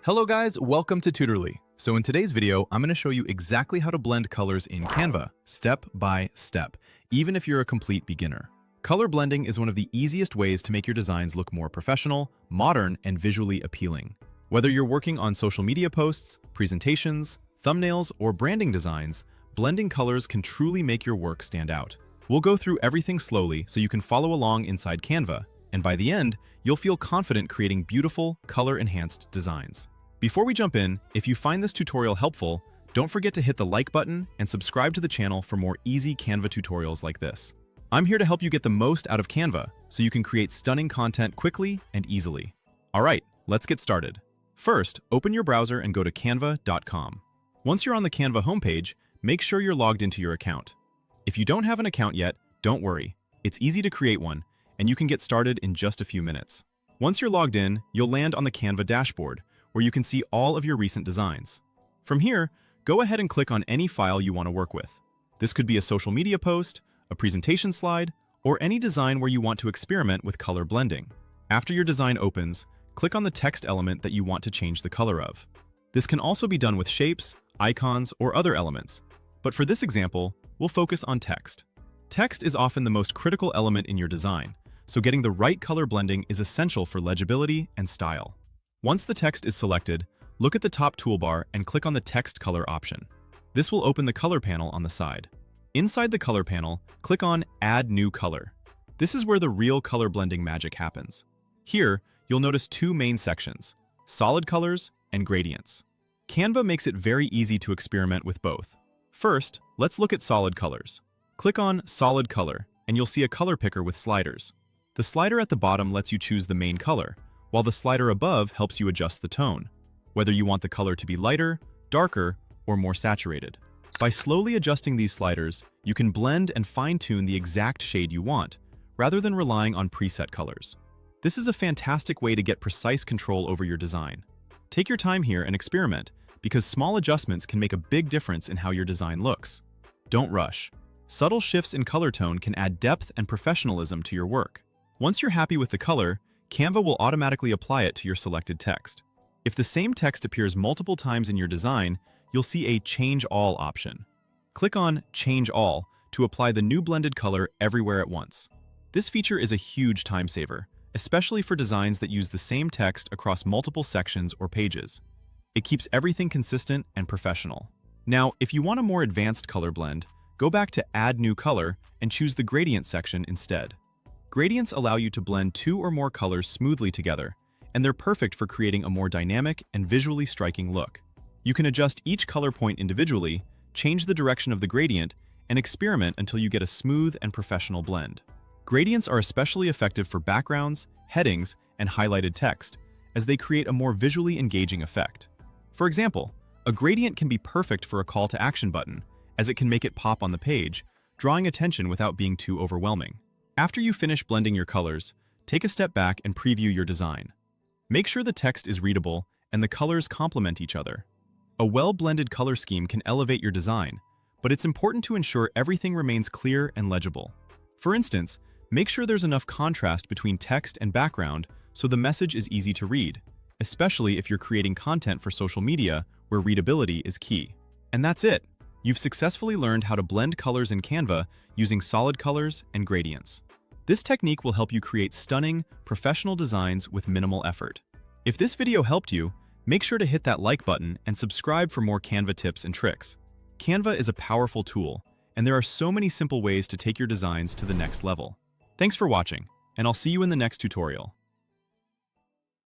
Hello guys, welcome to Tutorly. So in today's video, I'm going to show you exactly how to blend colors in Canva, step by step, even if you're a complete beginner. Color blending is one of the easiest ways to make your designs look more professional, modern, and visually appealing. Whether you're working on social media posts, presentations, thumbnails, or branding designs, blending colors can truly make your work stand out. We'll go through everything slowly so you can follow along inside Canva, and by the end, you'll feel confident creating beautiful, color-enhanced designs. Before we jump in, if you find this tutorial helpful, don't forget to hit the like button and subscribe to the channel for more easy Canva tutorials like this. I'm here to help you get the most out of Canva so you can create stunning content quickly and easily. Alright, let's get started. First, open your browser and go to canva.com. Once you're on the Canva homepage, make sure you're logged into your account. If you don't have an account yet, don't worry. It's easy to create one, and you can get started in just a few minutes. Once you're logged in, you'll land on the Canva dashboard, where you can see all of your recent designs. From here, go ahead and click on any file you want to work with. This could be a social media post, a presentation slide, or any design where you want to experiment with color blending. After your design opens, click on the text element that you want to change the color of. This can also be done with shapes, icons, or other elements, but for this example, we'll focus on text. Text is often the most critical element in your design, so getting the right color blending is essential for legibility and style. Once the text is selected, look at the top toolbar and click on the text color option. This will open the color panel on the side. Inside the color panel, click on Add New Color. This is where the real color blending magic happens. Here, you'll notice two main sections, solid colors and gradients. Canva makes it very easy to experiment with both. First, let's look at solid colors. Click on Solid Color, and you'll see a color picker with sliders. The slider at the bottom lets you choose the main color, while the slider above helps you adjust the tone, whether you want the color to be lighter, darker, or more saturated. By slowly adjusting these sliders, you can blend and fine-tune the exact shade you want, rather than relying on preset colors. This is a fantastic way to get precise control over your design. Take your time here and experiment, because small adjustments can make a big difference in how your design looks. Don't rush. Subtle shifts in color tone can add depth and professionalism to your work. Once you're happy with the color, Canva will automatically apply it to your selected text. If the same text appears multiple times in your design, you'll see a Change All option. Click on Change All to apply the new blended color everywhere at once. This feature is a huge time saver, especially for designs that use the same text across multiple sections or pages. It keeps everything consistent and professional. Now, if you want a more advanced color blend, go back to Add New Color and choose the Gradient section instead. Gradients allow you to blend two or more colors smoothly together, and they're perfect for creating a more dynamic and visually striking look. You can adjust each color point individually, change the direction of the gradient, and experiment until you get a smooth and professional blend. Gradients are especially effective for backgrounds, headings, and highlighted text, as they create a more visually engaging effect. For example, a gradient can be perfect for a call to action button, as it can make it pop on the page, drawing attention without being too overwhelming. After you finish blending your colors, take a step back and preview your design. Make sure the text is readable and the colors complement each other. A well-blended color scheme can elevate your design, but it's important to ensure everything remains clear and legible. For instance, make sure there's enough contrast between text and background so the message is easy to read, especially if you're creating content for social media where readability is key. And that's it! You've successfully learned how to blend colors in Canva using solid colors and gradients. This technique will help you create stunning, professional designs with minimal effort. If this video helped you, make sure to hit that like button and subscribe for more Canva tips and tricks. Canva is a powerful tool, and there are so many simple ways to take your designs to the next level. Thanks for watching, and I'll see you in the next tutorial.